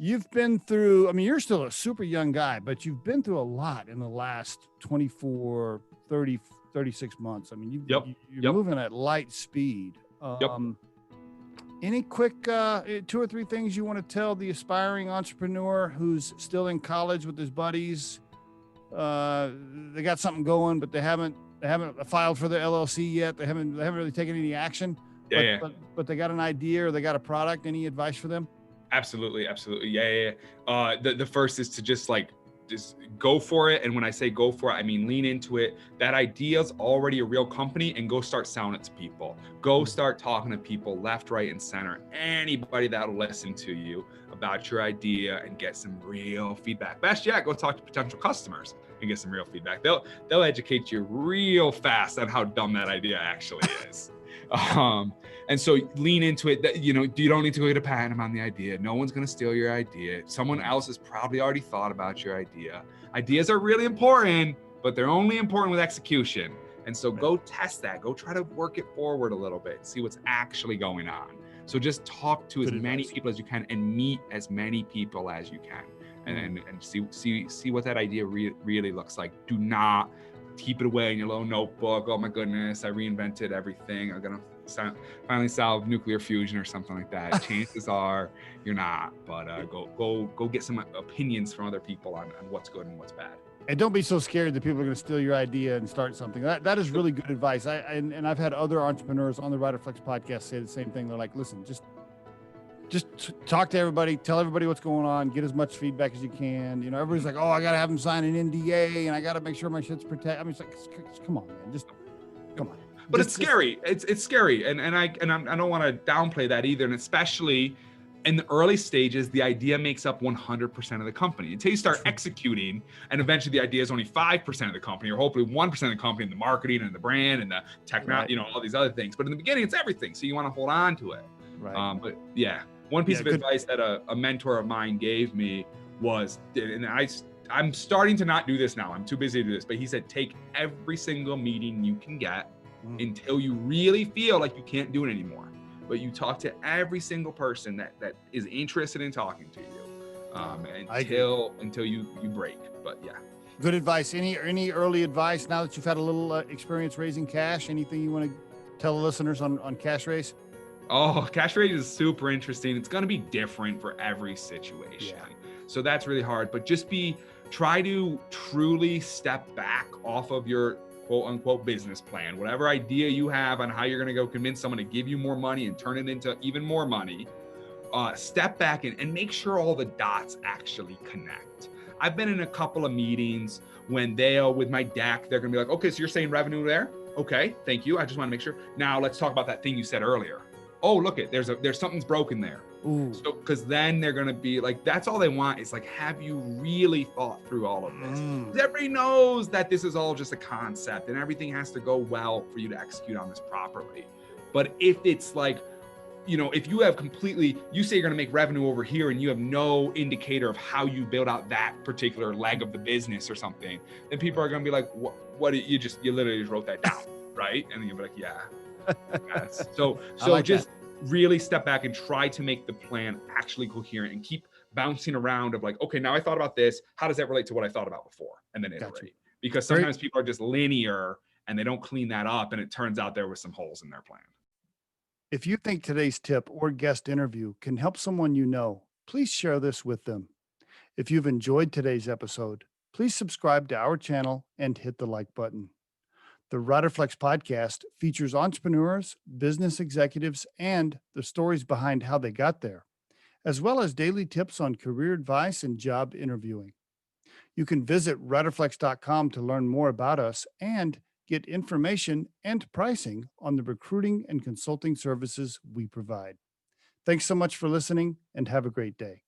you've been through, I mean, you're still a super young guy, but you've been through a lot in the last 24, 30, 36 months. I mean, you're moving at light speed. Any quick 2 or 3 things you want to tell the aspiring entrepreneur who's still in college with his buddies? They got something going, but they haven't filed for their LLC yet. They haven't really taken any action. But they got an idea or they got a product. Any advice for them? Absolutely. The first is to just go for it. And when I say go for it, I mean lean into it. That idea is already a real company, and go start selling it to people. Go start talking to people left, right, and center. Anybody that'll listen to you about your idea and get some real feedback. Best yet, go talk to potential customers and get some real feedback. They'll educate you real fast on how dumb that idea actually is. And so lean into it. You don't need to go get a patent on the idea. No one's going to steal your idea. Someone else has probably already thought about your idea. Ideas are really important, but they're only important with execution. And so go test that. Go try to work it forward a little bit and see what's actually going on. So just talk to as many people as you can and meet as many people as you can, and see what that idea really looks like. Do not keep it away in your little notebook. Oh my goodness, I reinvented everything. I'm gonna finally solve nuclear fusion or something like that. Chances are you're not, but go get some opinions from other people on what's good and what's bad. And don't be so scared that people are going to steal your idea and start something. That is really good advice. And I've had other entrepreneurs on the Riderflex podcast say the same thing. They're like, listen, just talk to everybody, tell everybody what's going on, get as much feedback as you can. Everybody's like, oh, I got to have them sign an NDA and I got to make sure my shit's protected. I mean, it's like, come on, man, just come on. But it's scary. It's scary. And I don't want to downplay that either. And especially in the early stages, the idea makes up 100% of the company until you start executing. And eventually the idea is only 5% of the company, or hopefully 1% of the company in the marketing and the brand and the technology, all these other things. But in the beginning, it's everything. So you want to hold on to it. Right. But yeah, one piece of advice that a mentor of mine gave me was, and I'm starting to not do this now. I'm too busy to do this. But he said, take every single meeting you can get until you really feel like you can't do it anymore. But you talk to every single person that is interested in talking to you until you break. But yeah. Good advice. Any early advice now that you've had a little experience raising cash? Anything you want to tell the listeners on cash raise? Oh, cash raise is super interesting. It's going to be different for every situation. Yeah. So that's really hard, but try to truly step back off of your quote unquote business plan, whatever idea you have on how you're going to go convince someone to give you more money and turn it into even more money. Step back and make sure all the dots actually connect. I've been in a couple of meetings when with my deck, they're going to be like, okay, so you're saying revenue there? Okay, thank you. I just want to make sure. Now let's talk about that thing you said earlier. Oh, look there's something's broken there. Ooh. So, because then they're going to be like, that's all they want is like, have you really thought through all of this? Everybody knows that this is all just a concept and everything has to go well for you to execute on this properly. But if it's like, if you have you say you're going to make revenue over here and you have no indicator of how you build out that particular leg of the business or something, then people are going to be like, what you literally just wrote that down, right? And then you'll be like, yeah. Yes. So like just really step back and try to make the plan actually coherent and keep bouncing around of like, okay, now I thought about this. How does that relate to what I thought about before? And then iterate. Because sometimes people are just linear and they don't clean that up. And it turns out there were some holes in their plan. If you think today's tip or guest interview can help someone please share this with them. If you've enjoyed today's episode, please subscribe to our channel and hit the like button. The Riderflex podcast features entrepreneurs, business executives, and the stories behind how they got there, as well as daily tips on career advice and job interviewing. You can visit riderflex.com to learn more about us and get information and pricing on the recruiting and consulting services we provide. Thanks so much for listening and have a great day.